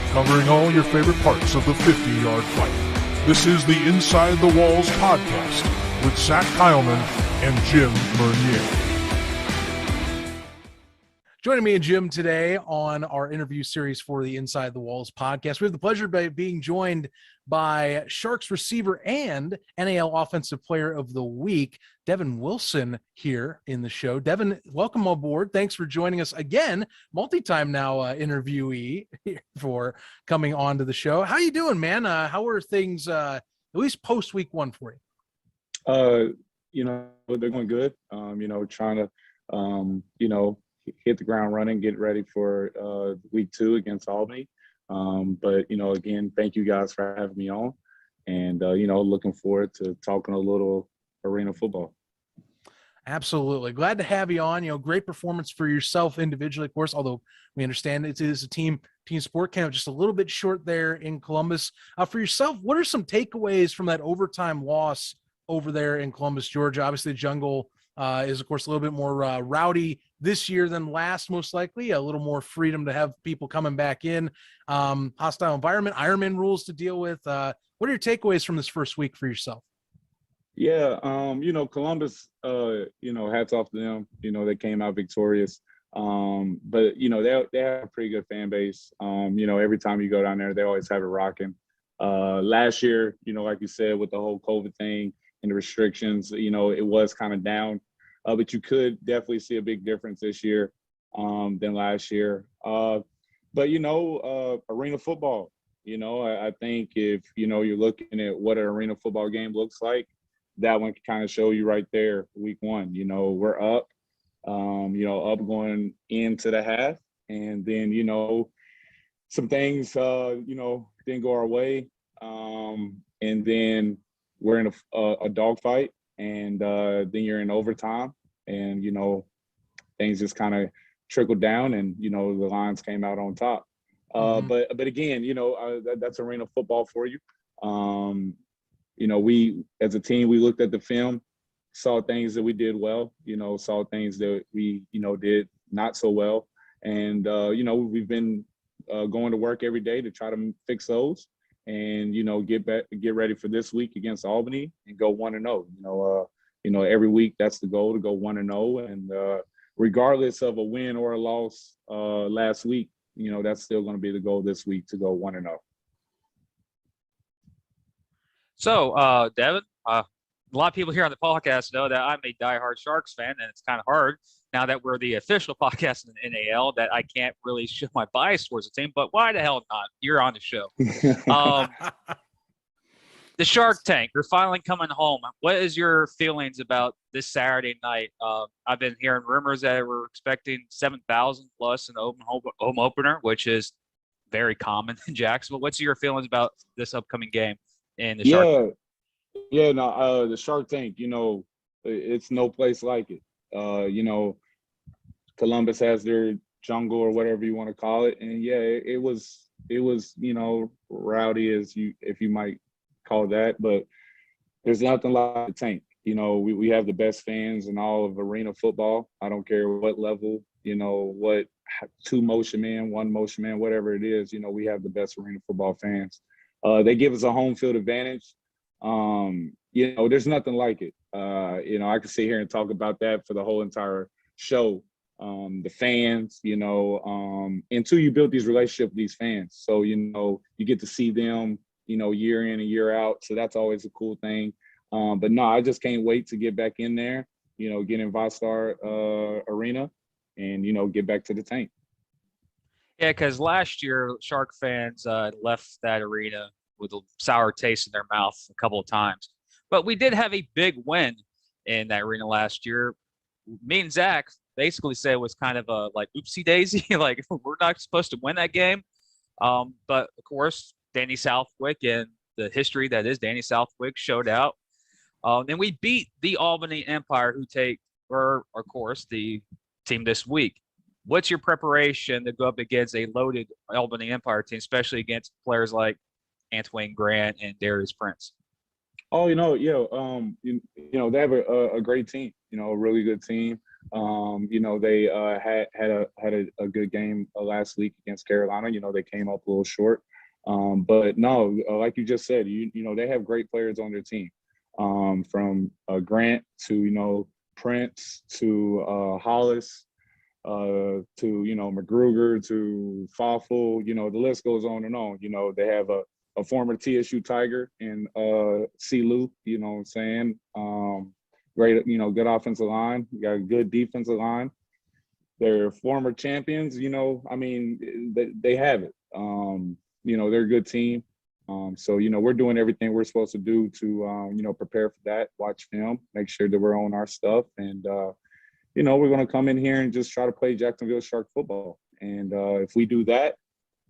covering all your favorite parts of the 50-yard fight. This is the Inside the Walls podcast with Zach Kyleman and Jim Mernier. Joining me and Jim today on our interview series for the Inside the Walls podcast, we have the pleasure of being joined by Sharks receiver and NAL Offensive Player of the Week, Devin Wilson, here in the show. Devin, welcome aboard. Thanks for joining us again, multi-time now interviewee for coming on to the show. How you doing, man? How are things, at least post week one for you? They're going good. Trying to, hit the ground running, get ready for week 2 against Albany. Again, thank you guys for having me on, and looking forward to talking a little arena football. Absolutely. Glad to have you on. Great performance for yourself individually, of course, although we understand it is a team sport, kind of just a little bit short there in Columbus. For yourself, what are some takeaways from that overtime loss over there in Columbus, Georgia? Obviously, the Jungle is, of course, a little bit more rowdy this year than last, most likely. A little more freedom to have people coming back in. Hostile environment, Ironman rules to deal with. What are your takeaways from this first week for yourself? Yeah, Columbus, hats off to them. They came out victorious. But they have a pretty good fan base. Every time you go down there, they always have it rocking. Last year, like you said, with the whole COVID thing and the restrictions, it was kind of down. But you could definitely see a big difference this year than last year. Arena football, I think if, you're looking at what an arena football game looks like, that one can kind of show you right there, week 1. We're up, up going into the half. And then, some things, didn't go our way. And then we're in a dogfight. And then you're in overtime, and things just kind of trickled down, and the Lions came out on top. But again, that's arena football for you. We as a team, we looked at the film, saw things that we did well, saw things that we did not so well, and we've been going to work every day to try to fix those. And get ready for this week against Albany and go 1-0. Every week that's the goal, to go 1-0. And regardless of a win or a loss last week, that's still going to be the goal this week, to go 1-0. So, Devin, a lot of people here on the podcast know that I'm a diehard Sharks fan, and it's kind of hard now that we're the official podcast in the NAL that I can't really show my bias towards the team. But why the hell not? You're on the show. The Shark Tank, you're finally coming home. What is your feelings about this Saturday night? I've been hearing rumors that we're expecting 7,000 plus in the home opener, which is very common in Jacksonville. What's your feelings about this upcoming game in the Shark Tank? The Shark Tank, it's no place like it. Columbus has their jungle, or whatever you want to call it. And it was, rowdy, if you might call that, but there's nothing like the Tank. We have the best fans in all of arena football. I don't care what level, what 2 motion man, 1 motion man, whatever it is, we have the best arena football fans. They give us a home field advantage. There's nothing like it. I could sit here and talk about that for the whole entire show. The fans, until you build these relationships with these fans. So, you get to see them, year in and year out. So that's always a cool thing. But no, I just can't wait to get back in there, get in Vistar Arena and, get back to the Tank. Yeah, because last year, Shark fans left that arena with a sour taste in their mouth a couple of times. But we did have a big win in that arena last year. Me and Zach basically said it was kind of a oopsie daisy, like we're not supposed to win that game. But of course, Danny Southwick and the history that is Danny Southwick showed out. And we beat the Albany Empire, who of course, the team this week. What's your preparation to go up against a loaded Albany Empire team, especially against players like Antoine Grant and Darius Prince? Oh, they have a great team, a really good team. You know, they had a good game last week against Carolina. You know, they came up a little short. But no, like you just said, you know, they have great players on their team. From Grant to, you know, Prince to Hollis to, you know, McGruger to Fawful, you know, the list goes on and on. You know, they have a former TSU Tiger in C-Lou, you know what I'm saying? Great, you know, good offensive line. You got a good defensive line. They're former champions, you know, I mean, they have it. You know, they're a good team. So, you know, we're doing everything we're supposed to do to, you know, prepare for that, watch film, make sure that we're on our stuff. And, you know, we're going to come in here and just try to play Jacksonville Shark football. And if we do that,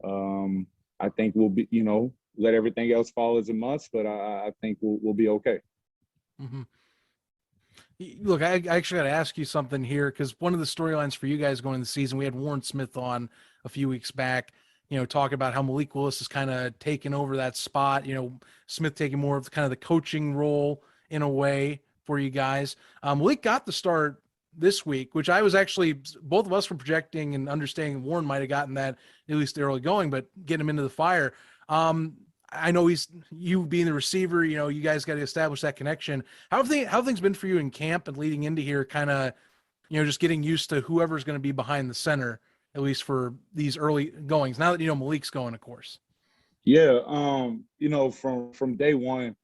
I think we'll be, you know, let everything else fall as a must, but I think we'll be okay. Mm-hmm. Look, I actually got to ask you something here, because one of the storylines for you guys going into the season, we had Warren Smith on a few weeks back, you know, talking about how Malik Willis is kind of taking over that spot, you know, Smith taking more of kind of the coaching role in a way for you guys. Malik got the start this week, which I was actually, both of us were projecting and understanding Warren might have gotten that at least early going, but getting him into the fire. I know you being the receiver, you know, you guys got to establish that connection. How have things been for you in camp and leading into here, kind of, you know, just getting used to whoever's going to be behind the center, at least for these early goings, now that, you know, Malik's going, of course? Yeah. You know, from day one,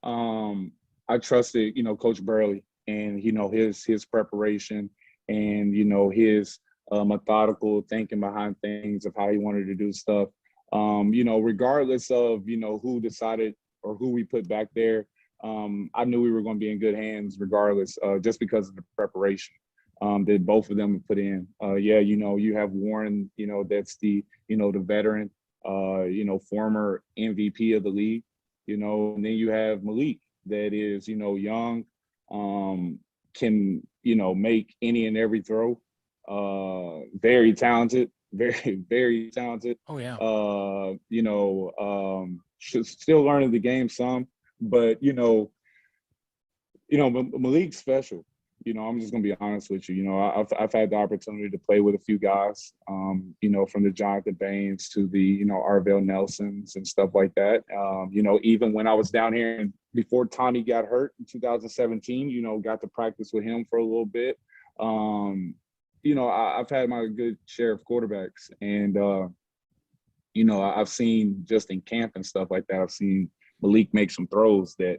I trusted, you know, Coach Burley and, you know, his preparation and, you know, his methodical thinking behind things of how he wanted to do stuff. You know, regardless of, you know, who decided or who we put back there, I knew we were going to be in good hands regardless, just because of the preparation that both of them put in. Yeah, you know, you have Warren, you know, that's the, you know, the veteran, you know, former MVP of the league, you know, and then you have Malik that is, you know, young, can, you know, make any and every throw, very talented. Very, very talented. Oh yeah. You know, still learning the game some, but you know, Malik's special. You know, I'm just gonna be honest with you. You know, I've had the opportunity to play with a few guys. You know, from the Jonathan Baines to the, you know, Arvell Nelsons and stuff like that. You know, even when I was down here and before Tommy got hurt in 2017, you know, got to practice with him for a little bit. You know, I've had my good share of quarterbacks, and you know, I've seen just in camp and stuff like that, I've seen Malik make some throws that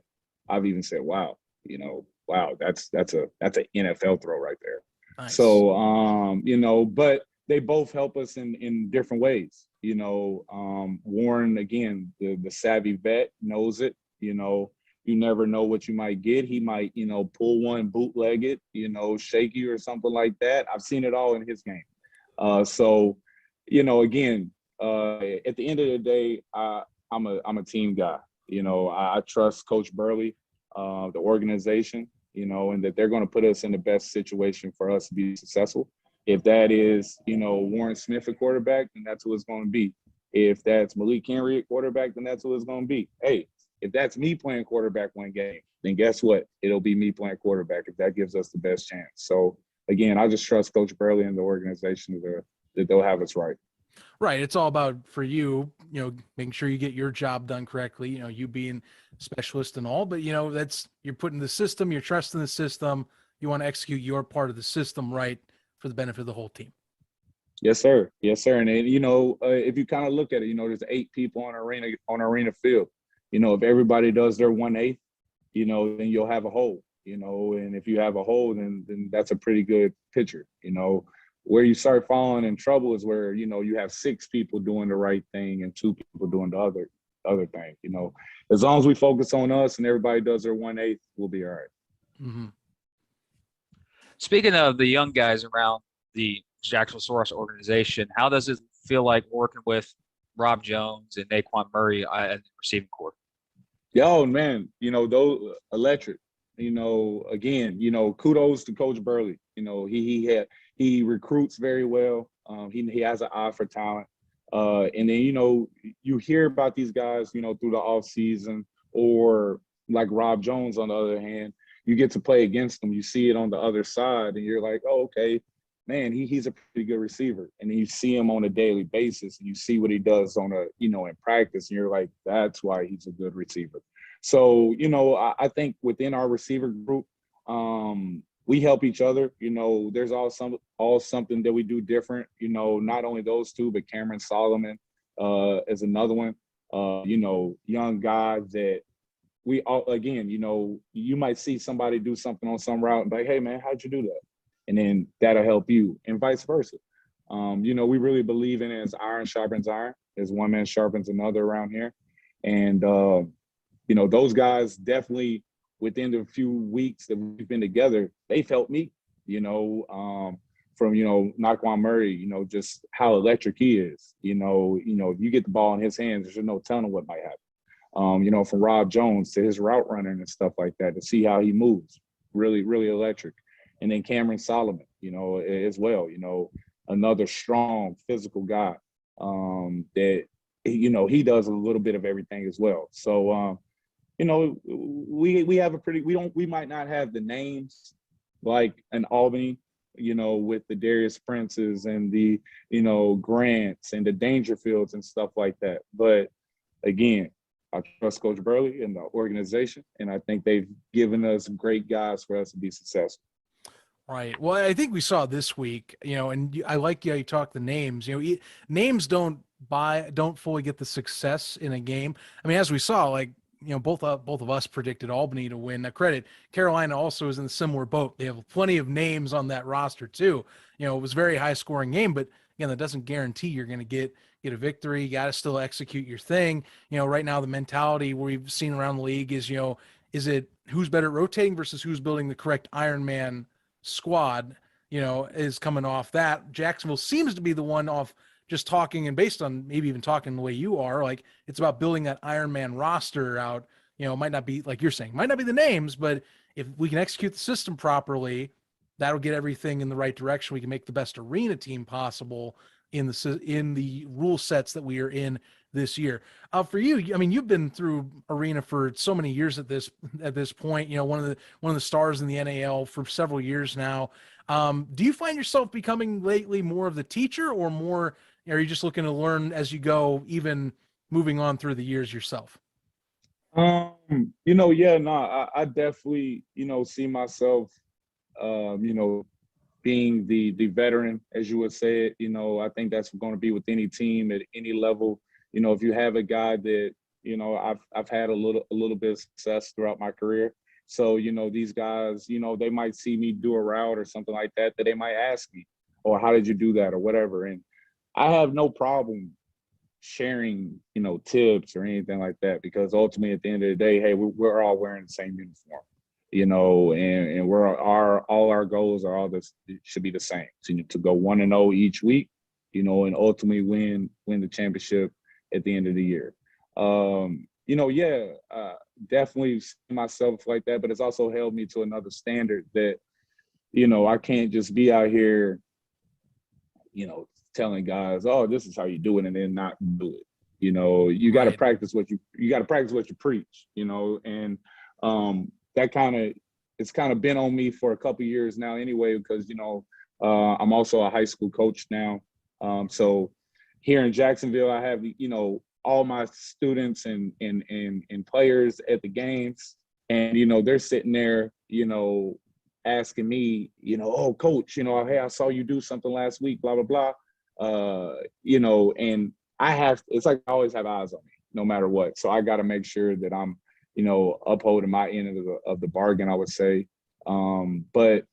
I've even said, "Wow, you know, wow, that's an NFL throw right there." Nice. So, you know, but they both help us in different ways. You know, Warren, again, the savvy vet, knows it. You know, you never know what you might get. He might, you know, pull one, bootleg it, you know, shake you or something like that. I've seen it all in his game. So, you know, again, at the end of the day, I'm a team guy. You know, I trust Coach Burley, the organization, you know, and that they're going to put us in the best situation for us to be successful. If that is, you know, Warren Smith at quarterback, then that's who it's going to be. If that's Malik Henry at quarterback, then that's who it's going to be. Hey, if that's me playing quarterback one game, then guess what? It'll be me playing quarterback if that gives us the best chance. So, again, I just trust Coach Burley and the organization that they'll have us right. Right. It's all about, for you, you know, making sure you get your job done correctly, you know, you being specialist and all, but, you know, you're putting the system, you're trusting the system, you want to execute your part of the system right for the benefit of the whole team. Yes, sir. Yes, sir. And, you know, if you kind of look at it, you know, there's 8 people on arena field. You know, if everybody does their 1/8, you know, then you'll have a hole, you know, and if you have a hole, then that's a pretty good picture. You know, where you start falling in trouble is where, you know, you have 6 people doing the right thing and 2 people doing the other thing. You know, as long as we focus on us and everybody does their 1/8, we'll be all right. Mm-hmm. Speaking of the young guys around the Jacksonville Source organization, how does it feel like working with Rob Jones and Naquan Murray at the receiving corps? Yo, man, you know, those electric. You know, again, you know, kudos to Coach Burley. You know, he recruits very well. He has an eye for talent. And then, you know, you hear about these guys, you know, through the off season, or like Rob Jones, on the other hand, you get to play against him, you see it on the other side, and you're like, oh, okay, man, he's a pretty good receiver. And then you see him on a daily basis, and you see what he does on a, you know, in practice, and you're like, that's why he's a good receiver. So, you know, I think within our receiver group, we help each other. You know, there's all something that we do different. You know, not only those two, but Cameron Solomon is another one. You know, young guy that we all, again, you know, you might see somebody do something on some route and be like, hey, man, how'd you do that? And then that'll help you, and vice versa. You know, we really believe in it as iron sharpens iron, as one man sharpens another around here. And, you know, those guys definitely, within the few weeks that we've been together, they've helped me, you know, from, you know, Naquan Murray, you know, just how electric he is. You know, if you get the ball in his hands, there's no telling what might happen. You know, from Rob Jones to his route running and stuff like that, to see how he moves, really, really electric. And then Cameron Solomon, you know, as well, you know, another strong physical guy that, you know, he does a little bit of everything as well. So, you know, we have a pretty, we might not have the names like an Albany, you know, with the Darius Princes and the, you know, Grants and the Dangerfields and stuff like that. But again, I trust Coach Burley and the organization, and I think they've given us great guys for us to be successful. Right. Well, I think we saw this week, you know, and I like how you talk the names. You know, names don't fully get the success in a game. I mean, as we saw, like, you know, both of us predicted Albany to win. Now, credit, Carolina also is in a similar boat. They have plenty of names on that roster too. You know, it was a very high scoring game, but again, that doesn't guarantee you're going to get a victory. You got to still execute your thing. You know, right now the mentality we've seen around the league is, you know, is it who's better at rotating versus who's building the correct Ironman squad, you know, is coming off that. Jacksonville seems to be the one off just talking, and based on maybe even talking the way you are, like, it's about building that Ironman roster out. You know, it might not be, like you're saying, might not be the names, but if we can execute the system properly, that'll get everything in the right direction. We can make the best arena team possible in the rule sets that we are in this year. For you, I mean, you've been through arena for so many years at this point. You know, one of the stars in the NAL for several years now. Do you find yourself becoming lately more of the teacher, or more, are you just looking to learn as you go, even moving on through the years yourself? You know, yeah, no, I definitely, you know, see myself, you know, being the veteran, as you would say it. You know, I think that's going to be with any team at any level. You know, if you have a guy that, you know, I've had a little bit of success throughout my career. So, you know, these guys, you know, they might see me do a route or something like that they might ask me, or how did you do that, or whatever. And I have no problem sharing, you know, tips or anything like that, because ultimately at the end of the day, hey, we're all wearing the same uniform, you know, and all our goals are all this should be the same. So to go 1-0 each week, you know, and ultimately win the championship at the end of the year. You know, yeah, definitely see myself like that, but it's also held me to another standard that, you know, I can't just be out here, you know, telling guys, oh, this is how you do it, and then not do it. You know, you got to practice what you preach, you know, and that it's kind of been on me for a couple of years now anyway, because, you know, I'm also a high school coach now. So here in Jacksonville, I have, you know, all my students and players at the games, and, you know, they're sitting there, you know, asking me, you know, oh, coach, you know, hey, I saw you do something last week, blah, blah, blah. You know, and it's like I always have eyes on me no matter what. So I got to make sure that I'm, you know, upholding my end of the bargain, I would say. But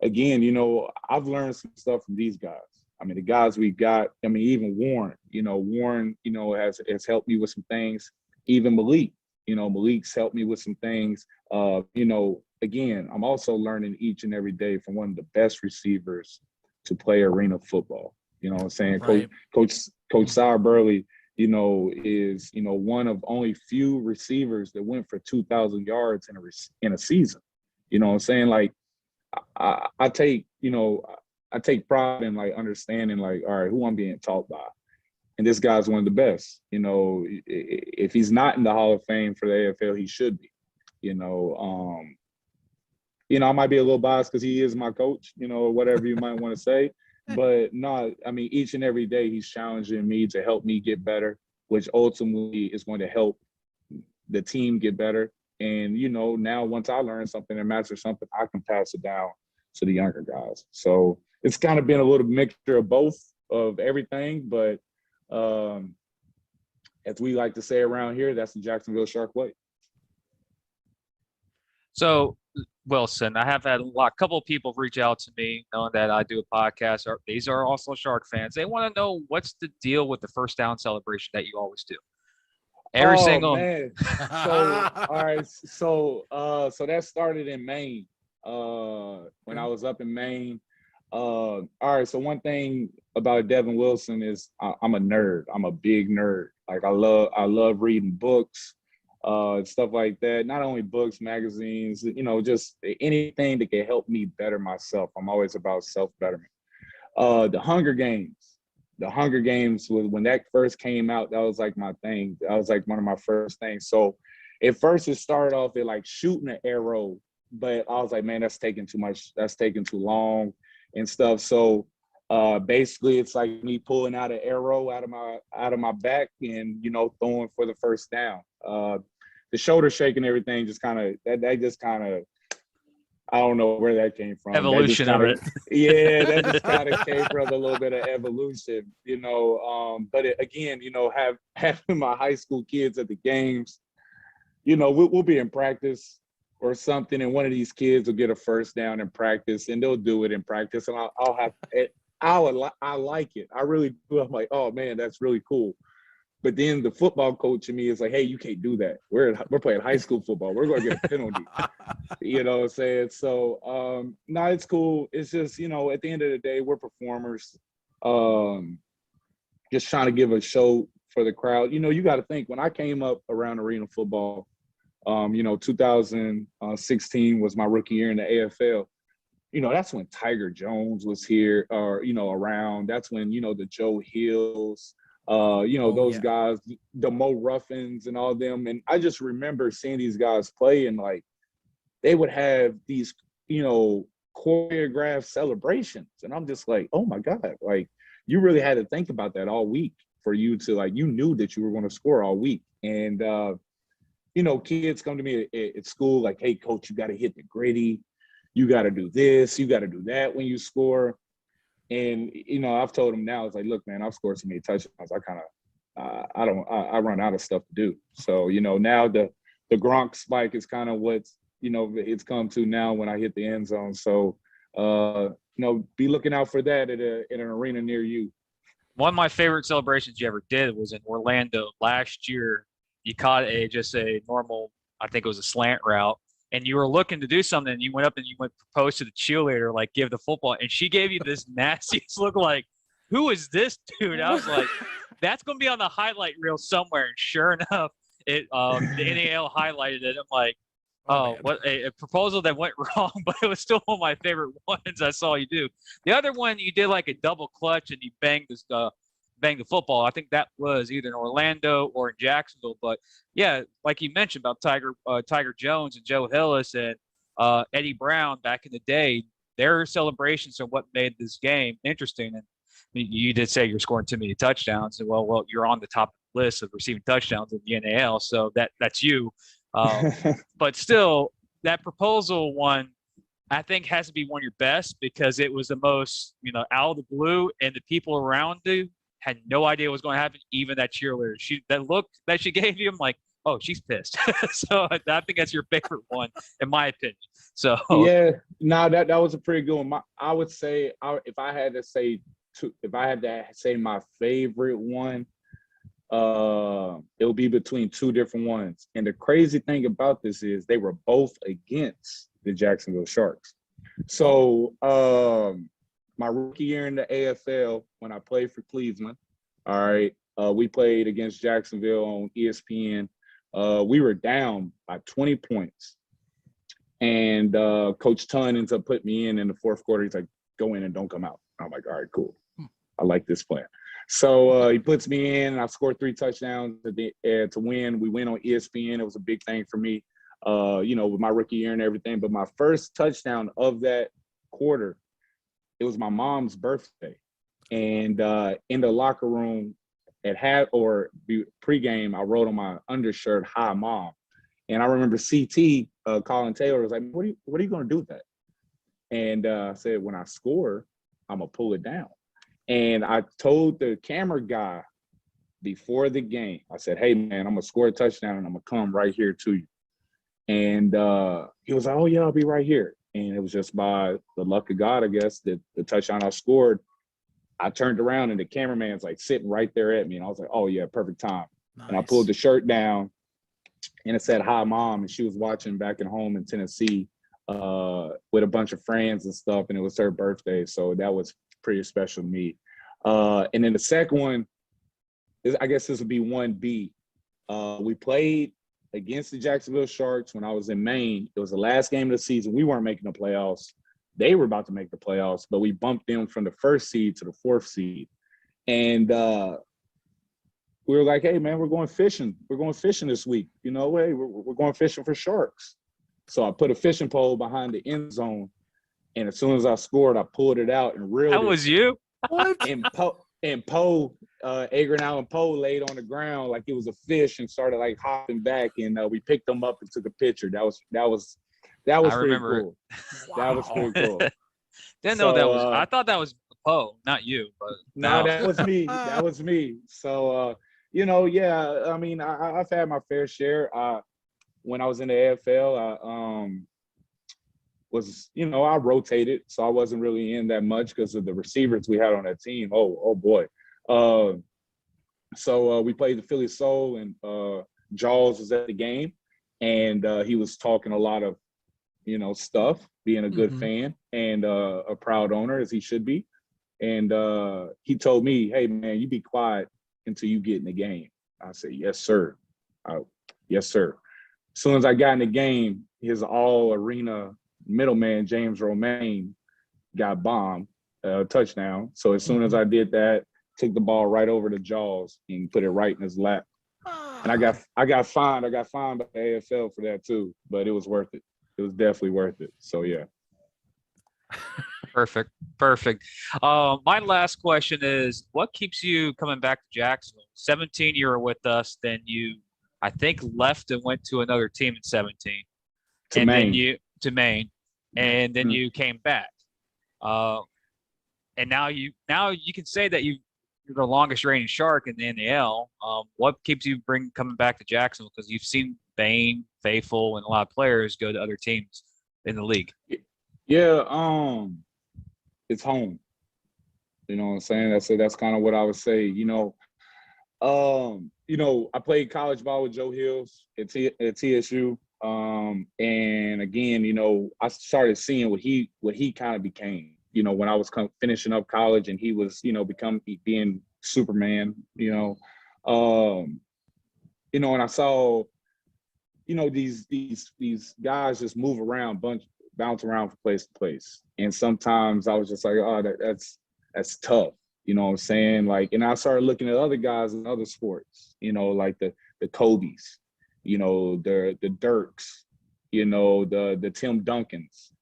again, you know, I've learned some stuff from these guys. I mean, the guys we got, I mean, even Warren, you know, has helped me with some things. Even Malik, you know, Malik's helped me with some things. You know, again, I'm also learning each and every day from one of the best receivers to play arena football. You know what I'm saying? Right. Coach Sauer Burley, you know, is, you know, one of only few receivers that went for 2,000 yards in a season. You know what I'm saying? Like, I take pride in, like, understanding, like, all right, who I'm being taught by. And this guy's one of the best. You know, if he's not in the Hall of Fame for the AFL, he should be. You know, I might be a little biased because he is my coach, or whatever you might want to say. But no, I mean, each and every day he's challenging me to help me get better, which ultimately is going to help the team get better. And, now once I learn something and master something, I can pass it down to the younger guys. So it's kind of been a little mixture of both of everything. But as we like to say around here, that's the Jacksonville Shark way. So, Wilson, I have had a couple of people reach out to me knowing that I do a podcast. These are also Shark fans. They want to know what's the deal with the first down celebration that you always do. Every single man. So all right, so that started in Maine. When I was up in Maine. All right, so one thing about Devin Wilson is I'm a nerd. I'm a big nerd. Like I love reading books. Stuff like that. Not only books, magazines, just anything that can help me better myself. I'm always about self-betterment. The Hunger Games. The Hunger Games, when that first came out, that was like my thing. That was like one of my first things. So at first it started off at like shooting an arrow, but I was like, man, that's taking too much. That's taking too long and stuff. So basically it's like me pulling out an arrow out of my back and, throwing for the first down. The shoulder shake and everything just kind of I don't know where that came from. Evolution of it. Yeah, that just kind of came from a little bit of evolution, But again, having my high school kids at the games, we'll be in practice or something, and one of these kids will get a first down in practice, and they'll do it in practice, and I like it. I really do. I'm like, oh man, that's really cool. But then the football coach in me is like, hey, you can't do that. We're playing high school football. We're going to get a penalty. You know what I'm saying? So, no, it's cool. It's just, at the end of the day, we're performers. Just trying to give a show for the crowd. You got to think, when I came up around arena football, 2016 was my rookie year in the AFL. That's when Tiger Jones was here or, around. That's when, the Joe Hills, those guys, the Mo Ruffins and all them. And I just remember seeing these guys play and like they would have these, choreographed celebrations. And I'm just like, oh my God, like you really had to think about that all week for you to like, you knew that you were going to score all week. And, kids come to me at school like, hey, coach, you got to hit the gritty. You got to do this. You got to do that when you score. And, I've told them now, it's like, look, man, I've scored so many touchdowns. I run out of stuff to do. So, now the Gronk spike is kind of what's, it's come to now when I hit the end zone. So, be looking out for that at an arena near you. One of my favorite celebrations you ever did was in Orlando last year. You caught a normal, I think it was a slant route, and you were looking to do something, and you went up and you proposed to the cheerleader, like give the football, and she gave you this nastiest look like, who is this dude? I was like, that's going to be on the highlight reel somewhere. And sure enough, the NAL highlighted it. I'm like, what a proposal that went wrong, but it was still one of my favorite ones I saw you do. The other one, you did like a double clutch and you banged the football. I think that was either in Orlando or in Jacksonville. But yeah, like you mentioned about Tiger Jones and Joe Hillis and Eddie Brown back in the day, their celebrations are what made this game interesting. And you did say you're scoring too many touchdowns. And well, you're on the top list of receiving touchdowns in the NAL, so that's you. But still, that proposal one, I think, has to be one of your best because it was the most, out of the blue, and the people around you had no idea what was going to happen. Even that cheerleader, that look that she gave you, I'm like, oh, she's pissed. So I think that's your favorite one, in my opinion. So yeah, no, that was a pretty good one. I would say if I had to say my favorite one, it'll be between two different ones. And the crazy thing about this is they were both against the Jacksonville Sharks. So my rookie year in the AFL, when I played for Cleveland, all right, we played against Jacksonville on ESPN. We were down by 20 points. And Coach Tunn ends up putting me in the fourth quarter. He's like, go in and don't come out. I'm like, all right, cool. I like this plan. So he puts me in, and I scored 3 touchdowns to win. We win on ESPN. It was a big thing for me. with my rookie year and everything. But my first touchdown of that quarter, it was my mom's birthday. And in the locker room pregame, I wrote on my undershirt, "Hi, Mom." And I remember CT, Colin Taylor, was like, what are you going to do with that? And I said, when I score, I'm going to pull it down. And I told the camera guy before the game, I said, "Hey, man, I'm going to score a touchdown and I'm going to come right here to you." And he was like, "Oh, yeah, I'll be right here." And it was just by the luck of God, I guess, that the touchdown I scored, I turned around and the cameraman's like sitting right there at me. And I was like, "Oh, yeah, perfect time." Nice. And I pulled the shirt down and it said, "Hi, Mom." And she was watching back at home in Tennessee with a bunch of friends and stuff. And it was her birthday. So that was pretty special to me. And then the second one, I guess this would be 1B. We played against the Jacksonville Sharks when I was in Maine. It was the last game of the season. We weren't making the playoffs. They were about to make the playoffs, but we bumped them from the 1st seed to the 4th seed. And we were like, "Hey, man, we're going fishing. We're going fishing this week. Hey, we're going fishing for sharks." So I put a fishing pole behind the end zone, and as soon as I scored, I pulled it out and reeled it. That was you? What? And Poe, Adrian Allen Poe, laid on the ground like it was a fish and started like hopping back, and we picked him up and took a picture. That was pretty cool. Wow. That was pretty cool. Didn't know that was. I thought that was Poe, not you. But no, that was me. That was me. So yeah. I mean, I've had my fair share. When I was in the AFL, I rotated, so I wasn't really in that much because of the receivers we had on that team. Oh boy. So we played the Philly Soul, and Jaws was at the game, and he was talking a lot of, stuff, being a good fan and a proud owner, as he should be. And he told me, "Hey, man, you be quiet until you get in the game." I said, "Yes, sir." Yes, sir. As soon as I got in the game, his all-arena middleman, James Romaine, got bombed, touchdown. So as soon as I did that, took the ball right over to Jaws and put it right in his lap. And I got fined. I got fined by the AFL for that too, but it was worth it. It was definitely worth it. So yeah. Perfect. My last question is, what keeps you coming back to Jacksonville? 17, you were with us, then you, I think, left and went to another team in 17. To Maine. And then you came back. And now you can say that you're the longest reigning Shark in the NAL. What keeps you coming back to Jacksonville? Because you've seen Bain, Faithful, and a lot of players go to other teams in the league. Yeah, it's home. You know what I'm saying? That's kind of what I would say. I played college ball with Joe Hills at TSU. And again, I started seeing what he kind of became, when I was finishing up college and he was, being Superman, and I saw, these guys just move around, bounce around from place to place. And sometimes I was just like, "Oh, that's tough." You know what I'm saying? Like, and I started looking at other guys in other sports, like the Kobes, the Dirks, the Tim Duncans,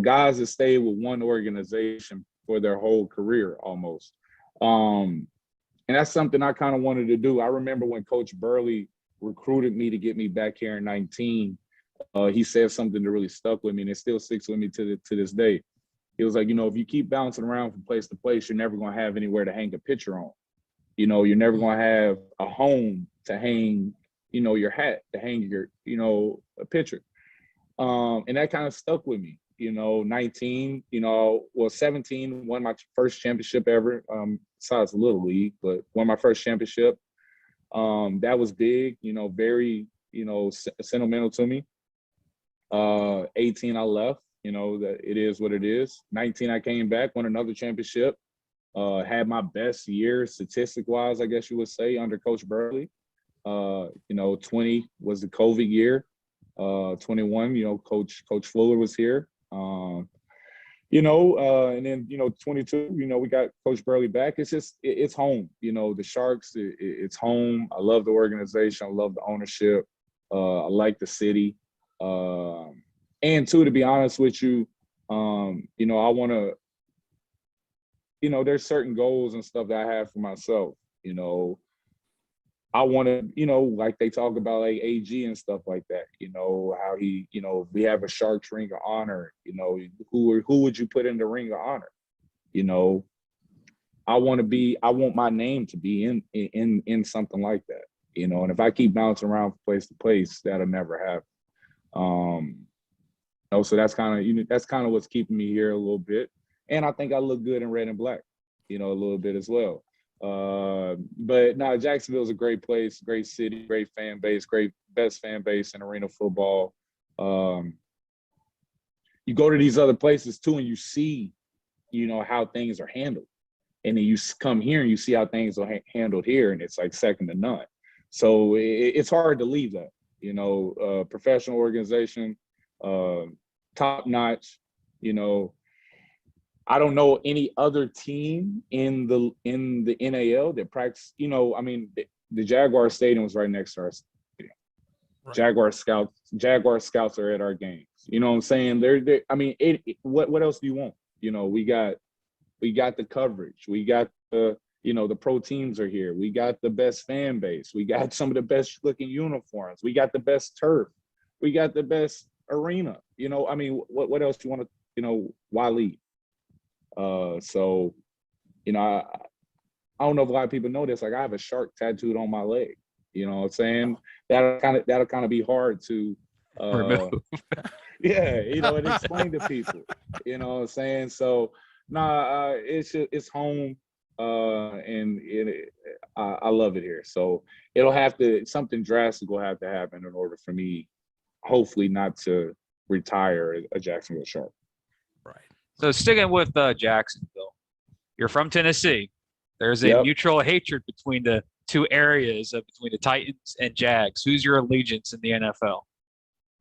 guys that stayed with one organization for their whole career almost. And that's something I kind of wanted to do. I remember when Coach Burley recruited me to get me back here in 19, he said something that really stuck with me, and it still sticks with me to this day. He was like, if you keep bouncing around from place to place, you're never going to have anywhere to hang a picture on. You're never going to have a home to hang, your hat, to hang your, a picture. And that kind of stuck with me. 19, 17, won my first championship ever, besides the Little League, but won my first championship. That was big, very, sentimental to me. 18, I left. That it is what it is. 19, I came back, won another championship, had my best year statistic-wise, I guess you would say, under Coach Burley. 20 was the COVID year. 21, Coach Fuller was here. And then, 22, we got Coach Burley back. It's just, it's home. The Sharks, it's home. I love the organization. I love the ownership. I like the city. And two, to be honest with you, you know, I want to, you know, there's certain goals and stuff that I have for myself. You know, I want to, you know, like they talk about like AG and stuff like that, you know, how he, you know, we have a Sharks Ring of Honor, you know, who would you put in the Ring of Honor? You know, I want my name to be in something like that, you know, and if I keep bouncing around from place to place, that'll never happen. You know, so that's kind of, you know, that's kind of what's keeping me here a little bit. And I think I look good in red and black, you know, a little bit as well. But no, Jacksonville is a great place, great city, great fan base, great best fan base in arena football. You go to these other places too, and you see, you know, how things are handled. And then you come here and you see how things are handled here, and it's like second to none. So it's hard to leave that, you know, professional organization, top notch, you know. I don't know any other team in the NAL that practice, you know, I mean, the Jaguar Stadium was right next to our stadium. Right. Jaguar scouts are at our games. You know what I'm saying? They're I mean, what else do you want? You know, we got the coverage. We got the, you know, the pro teams are here. We got the best fan base. We got some of the best looking uniforms. We got the best turf. We got the best arena. You know, I mean, what else do you want to, you know, why leave? So, you know, I don't know if a lot of people know this. Like, I have a shark tattooed on my leg. You know what I'm saying? That'll kind of be hard to remove. Yeah, you know, and explain to people. You know what I'm saying? So, it's home, and I love it here. So something drastic will have to happen in order for me, hopefully, not to retire a Jacksonville Shark. Right. So sticking with Jacksonville, you're from Tennessee. There's a mutual hatred between the two areas, between the Titans and Jags. Who's your allegiance in the NFL?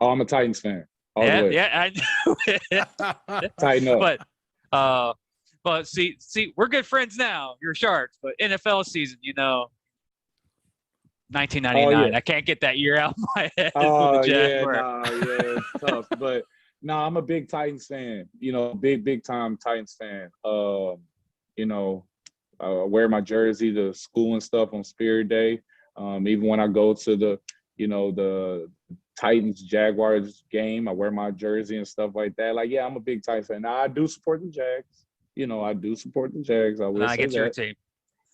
Oh, I'm a Titans fan. All the way. Yeah, I knew it. Tighten up. But see, we're good friends now. You're Sharks, but NFL season, you know, 1999. Oh, yeah. I can't get that year out of my head. Oh, it's tough. But no, I'm a big Titans fan. You know, big time Titans fan. You know, I wear my jersey to school and stuff on Spirit Day. Even when I go to the Titans Jaguars game, I wear my jersey and stuff like that. Like, yeah, I'm a big Titans fan. Now, I do support the Jags. You know, I do support the Jags. I will say against that. your team.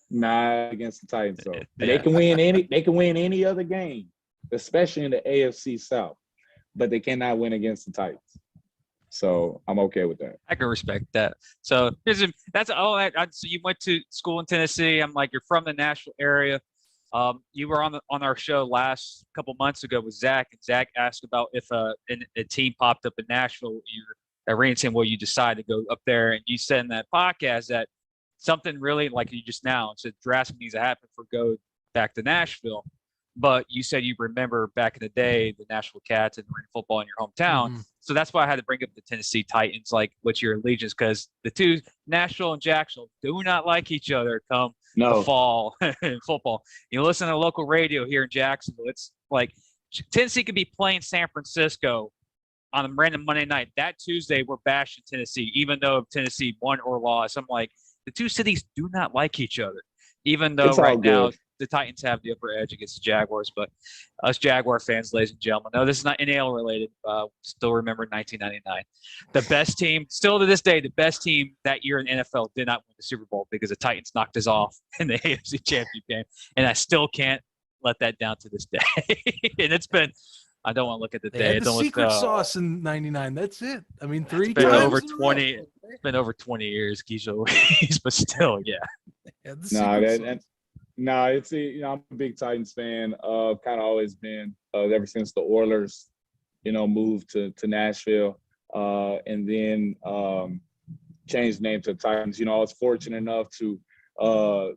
Not against the Titans, though. Yeah. They can win any other game, especially in the AFC South, but they cannot win against the Titans. So I'm okay with that. I can respect that. So so you went to school in Tennessee. I'm like, you're from the Nashville area. You were on our show last couple months ago with Zach, and Zach asked about if a team popped up in Nashville, your arena team, will you decide to go up there? And you said in that podcast that something really, like you just now said, drastic needs to happen for go back to Nashville. But you said you remember back in the day the Nashville Cats and arena football in your hometown. Mm-hmm. So that's why I had to bring up the Tennessee Titans, like what's your allegiance, because the two, Nashville and Jacksonville, do not like each other come the fall in football. You listen to local radio here in Jacksonville, it's like Tennessee could be playing San Francisco on a random Monday night. That Tuesday, we're bashing Tennessee, even though Tennessee won or lost. I'm like, the two cities do not like each other, even though right now the Titans have the upper edge against the Jaguars. But us Jaguar fans, ladies and gentlemen, no, this is not NAL related. Still remember 1999. The best team, still to this day, the best team that year in NFL did not win the Super Bowl because the Titans knocked us off in the AFC Championship game. And I still can't let that down to this day. And it's been – I don't want to look at the day. Had the secret sauce in '99. That's it. I mean, it's been over 20. It's been over 20 years, Keisha, but still, yeah. It's I'm a big Titans fan. Kind of always been ever since the Oilers, moved to Nashville, and then changed the name to the Titans. I was fortunate enough to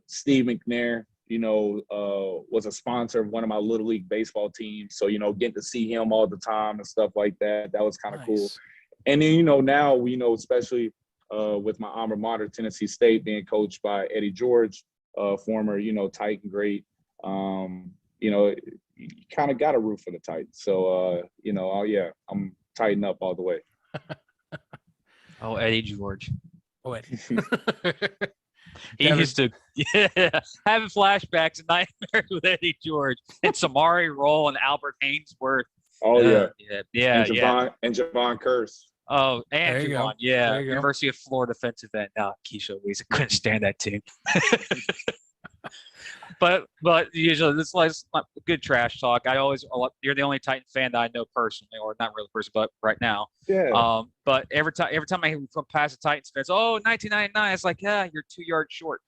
Steve McNair. Was a sponsor of one of my Little League baseball teams. So, getting to see him all the time and stuff like that, that was kind of cool. And then, now, especially with my alma mater, Tennessee State, being coached by Eddie George, former, Titan great, you kind of got to root for the Titans. So, I'm tighten up all the way. Oh, Eddie George. Oh, Eddie. He used to having flashbacks and nightmares with Eddie George and Samari Roll and Albert Hainsworth. Oh, yeah. And Javon Curse. Oh, and There you Javon, go. yeah. There you go. University of Florida defensive end. No, Keisha Louisa couldn't stand that team. But usually this is like good trash talk. You're the only Titan fan that I know personally, or not really personally, but right now. Yeah. But every time I come past a Titans fans, 1999, it's like, yeah, you're 2 yards short.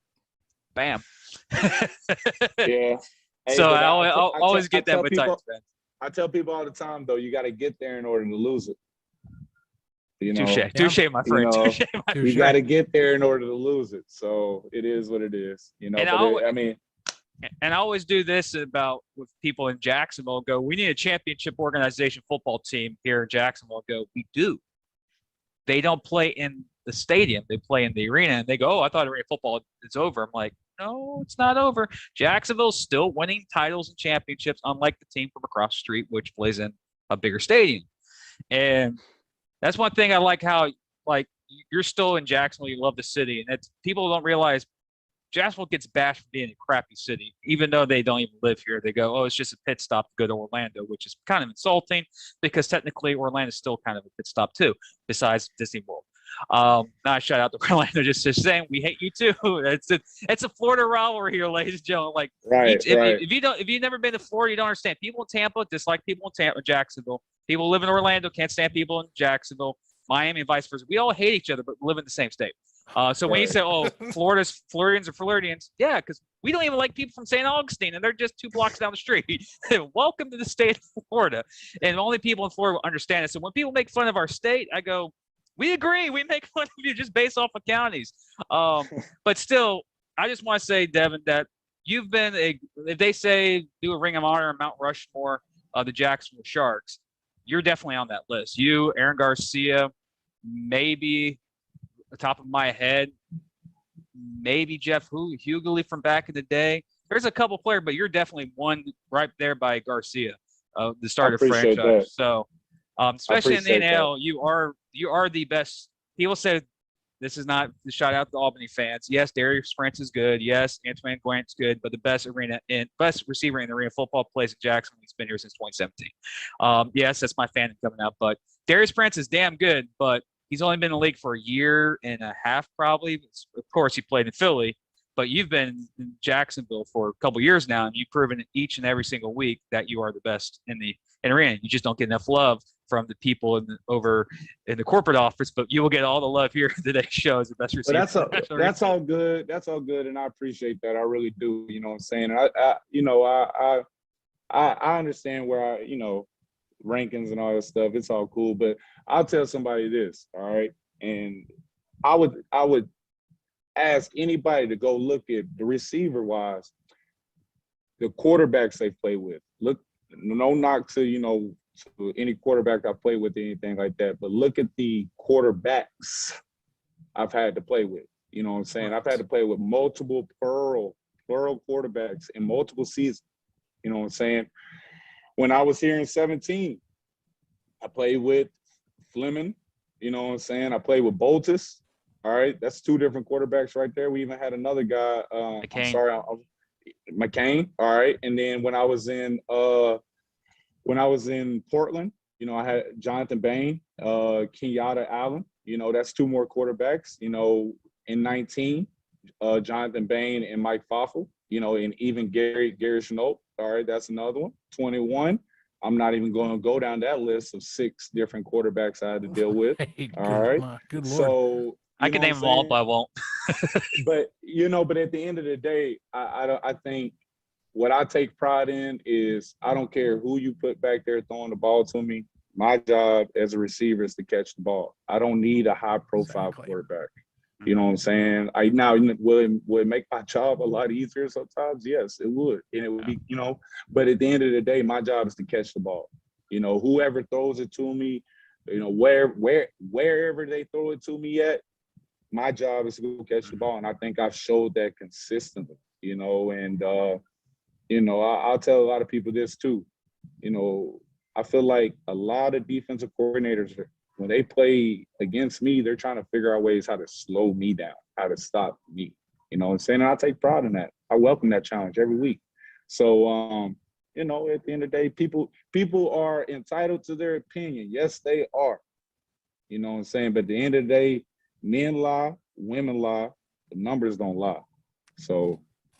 Bam. Yeah. Hey, so I I always get that with people, Titans fans. I tell people all the time, though, you got to get there in order to lose it. Touche, my friend. Touche, my friend. You got to get there in order to lose it. So it is what it is. And I always do this with people in Jacksonville. Go, we need a championship organization football team here in Jacksonville. Go, we do. They don't play in the stadium. They play in the arena. And they go, I thought arena football is over. I'm like, no, it's not over. Jacksonville's still winning titles and championships, unlike the team from across the street, which plays in a bigger stadium. And that's one thing I like, how you're still in Jacksonville. You love the city. And people don't realize Jacksonville gets bashed for being a crappy city, even though they don't even live here. They go, oh, it's just a pit stop to go to Orlando, which is kind of insulting because technically Orlando is still kind of a pit stop too, besides Disney World. Not a shout out to Orlando, just saying we hate you too. It's a Florida rivalry here, ladies and gentlemen. Like, if you've never been to Florida, you don't understand. People in Tampa dislike people in Jacksonville. People live in Orlando can't stand people in Jacksonville, Miami, and vice versa. We all hate each other, but live in the same state. So when you say, oh, Floridians are Floridians, yeah, because we don't even like people from St. Augustine, and they're just 2 blocks down the street. Welcome to the state of Florida. And only people in Florida will understand it. So when people make fun of our state, I go, we agree. We make fun of you just based off of counties. But still, I just want to say, Devin, that you've been if they say do a Ring of Honor and Mount Rushmore of the Jacksonville Sharks, you're definitely on that list. You, Aaron Garcia, maybe the top of my head, maybe Jeff Hughley from back in the day. There's a couple players, but you're definitely one right there by Garcia, the starter franchise. That. So, especially in the NAL, you are the best. People say this is not the shout out to Albany fans. Yes, Darius Sprance is good. Yes, Antoine Gwant's good, but the best receiver in the arena football plays in Jacksonville. He's been here since 2017. Yes, that's my fan coming up, but Darius Sprance is damn good, but he's only been in the league for a year and a half, probably. Of course, he played in Philly, but you've been in Jacksonville for a couple years now, and you've proven each and every single week that you are the best in the arena. You just don't get enough love from the people over in the corporate office, but you will get all the love here in today's show as the best receiver. But that's all good. That's all good, and I appreciate that. I really do. You know what I'm saying? I understand where rankings and all that stuff. It's all cool, but I'll tell somebody this, all right? And I would ask anybody to go look at the receiver-wise, the quarterbacks they play with. Look, no knock to, to any quarterback I play with, anything like that, but look at the quarterbacks I've had to play with. You know what I'm saying? I've had to play with multiple plural quarterbacks in multiple seasons. You know what I'm saying? When I was here in 17, I played with Fleming. You know what I'm saying? I played with Boltus. All right, that's 2 different quarterbacks right there. We even had another guy. McCain. All right, and then when I was in Portland, I had Jonathan Bain, Kenyatta Allen. That's 2 more quarterbacks. In 19, Jonathan Bain and Mike Foffel. And even Gary Chenault. All right, that's another one. 21. I'm not even going to go down that list of 6 different quarterbacks I had to deal with. All right. Good Lord. So I can name them all, but I won't. but at the end of the day, I think what I take pride in is I don't care who you put back there throwing the ball to me. My job as a receiver is to catch the ball. I don't need a high-profile quarterback. You know what I'm saying? Will it make my job a lot easier sometimes? Yes, it would. And it would be, but at the end of the day, my job is to catch the ball. Whoever throws it to me, wherever they throw it to me at, my job is to go catch the ball. And I think I've showed that consistently, and I'll tell a lot of people this too. I feel like a lot of defensive coordinators, when they play against me, they're trying to figure out ways how to slow me down, how to stop me. You know what I'm saying? And I take pride in that. I welcome that challenge every week. So, at the end of the day, people are entitled to their opinion. Yes, they are. You know what I'm saying? But at the end of the day, men lie, women lie, the numbers don't lie. So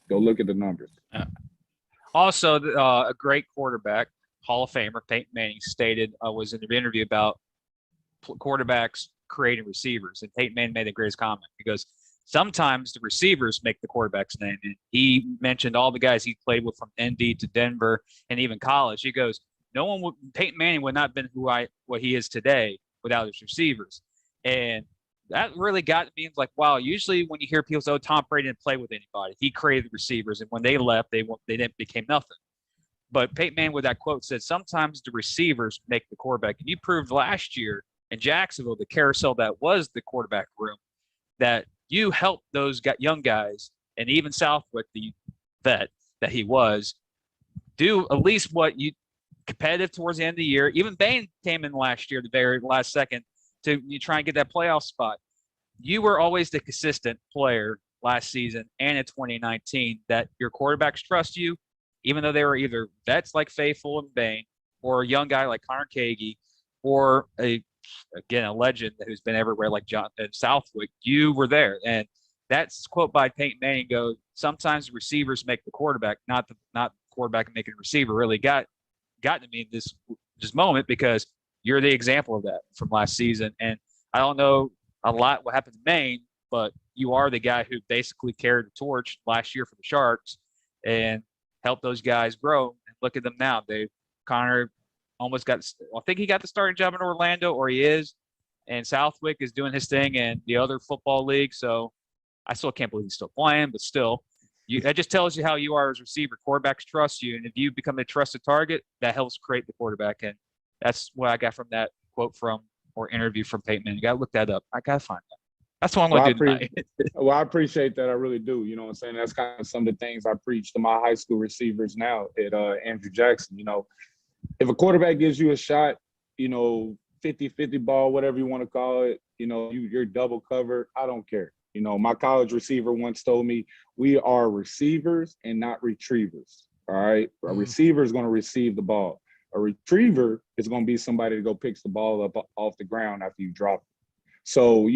go look at the numbers. Also, a great quarterback, Hall of Famer, Peyton Manning, stated, was in an interview about quarterbacks creating receivers. And Peyton Manning made the greatest comment. He goes, sometimes the receivers make the quarterback's name. And he mentioned all the guys he played with from ND to Denver and even college. He goes, Peyton Manning would not have been what he is today without his receivers. And that really got me. Like, wow, usually when you hear people say, oh, Tom Brady didn't play with anybody, he created the receivers. And when they left, they didn't became nothing. But Peyton Manning with that quote said, sometimes the receivers make the quarterback. And you proved last year in Jacksonville, the carousel that was the quarterback room, that you helped those young guys, and even Southwick, the vet that he was, do at least what you competitive towards the end of the year. Even Bain came in last year, the very last second, to try and get that playoff spot. You were always the consistent player last season and in 2019 that your quarterbacks trust you, even though they were either vets like Faithful and Bain or a young guy like Connor Kagi or a legend who's been everywhere like John Southwick. You were there. And that's quote by Peyton Manning goes, sometimes receivers make the quarterback, not quarterback making a receiver. Really got to me in this moment because you're the example of that from last season. And I don't know a lot what happened to Maine, but you are the guy who basically carried the torch last year for the Sharks and helped those guys grow. And look at them now. Connor almost I think he got the starting job in Orlando, or he is. And Southwick is doing his thing in the other football league. So I still can't believe he's still playing, but still. That just tells you how you are as a receiver. Quarterbacks trust you. And if you become a trusted target, that helps create the quarterback. And that's what I got from that quote or interview from Peyton Manning. You got to look that up. I got to find that. That's what I'm going to do tonight. Well, I appreciate that. I really do. You know what I'm saying? That's kind of some of the things I preach to my high school receivers now at Andrew Jackson. If a quarterback gives you a shot, 50-50 ball, whatever you want to call it, you're double covered. I don't care. My college receiver once told me, we are receivers and not retrievers. All right. A receiver is going to receive the ball. A retriever is going to be somebody that go picks the ball up off the ground after you drop it. So,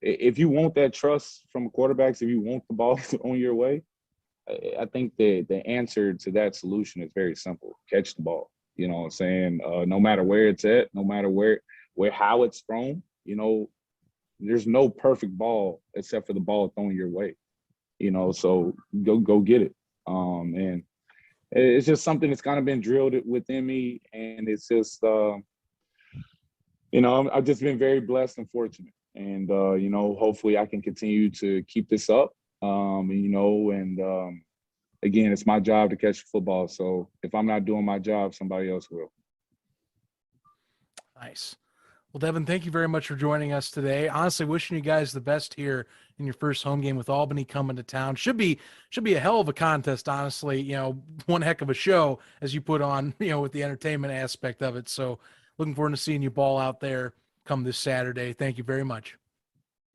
if you want that trust from quarterbacks, if you want the ball on your way, I think the answer to that solution is very simple. Catch the ball. You know what I'm saying? No matter where it's at, no matter how it's thrown, there's no perfect ball except for the ball thrown your way. So go get it. And it's just something that's kind of been drilled within me, and it's just I've just been very blessed and fortunate. And, hopefully I can continue to keep this up, again, it's my job to catch football. So if I'm not doing my job, somebody else will. Nice. Well, Devin, thank you very much for joining us today. Honestly, wishing you guys the best here in your first home game with Albany coming to town. Should be a hell of a contest, honestly. One heck of a show as you put on, with the entertainment aspect of it. So looking forward to seeing you ball out there come this Saturday. Thank you very much.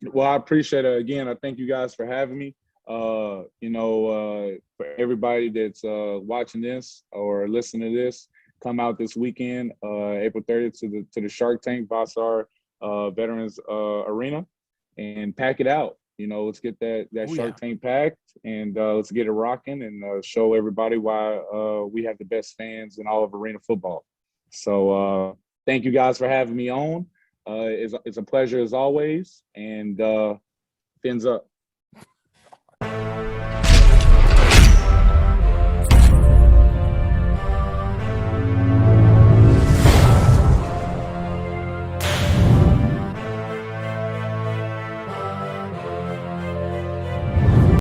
Well, I appreciate it. Again, I thank you guys for having me. For everybody that's watching this or listening to this, come out this weekend, April 30th to the Shark Tank Vassar Veterans Arena, and pack it out. Let's get that Shark Tank packed, and let's get it rocking and show everybody why we have the best fans in all of arena football. So thank you guys for having me on. It's a pleasure as always, and fins up.